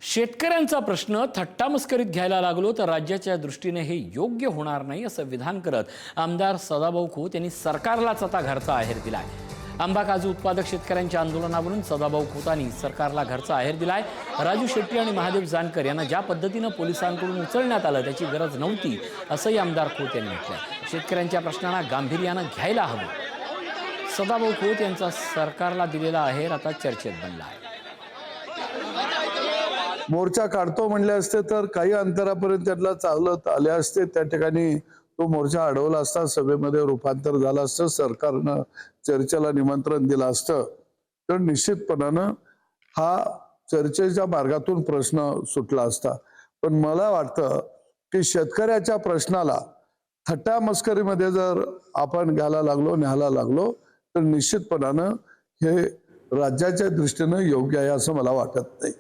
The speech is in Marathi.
शेतकऱ्यांचा प्रश्न थट्टामस्करीत घ्यायला लागलो तर राज्याच्या दृष्टीने हे योग्य होणार नाही असं विधान करत आमदार सदाभाऊ खोत यांनी सरकारलाच आता घरचा आहेर दिलाय। आंबा काजू उत्पादक शेतकऱ्यांच्या आंदोलनावरून सदाभाऊ खोतांनी सरकारला घरचा आहेर दिलाय। राजू शेट्टी आणि महादेव जानकर यांना ज्या पद्धतीने पोलिसांकडून उचलण्यात आलं त्याची गरज नव्हती असंही आमदार खोत यांनी म्हटलंय। शेतकऱ्यांच्या प्रश्नांना गांभीर्यानं घ्यायला हवं। सदाभाऊ खोत यांचा सरकारला दिलेला आहेर आता चर्चेत बनला आहे। मोर्चा काढतो म्हणले असते तर काही अंतरापर्यंत त्याला चालत आले असते, त्या ठिकाणी तो मोर्चा अडवला असता, सभेमध्ये रूपांतर झालं असतं, सरकारनं चर्चेला निमंत्रण दिलं असतं तर निश्चितपणानं हा चर्चेच्या मार्गातून प्रश्न सुटला असता। पण मला वाटतं की शेतकऱ्याच्या प्रश्नाला थट्टामस्करीमध्ये जर आपण न्यायला लागलो तर निश्चितपणानं हे राज्याच्या दृष्टीनं योग्य आहे असं मला वाटत नाही।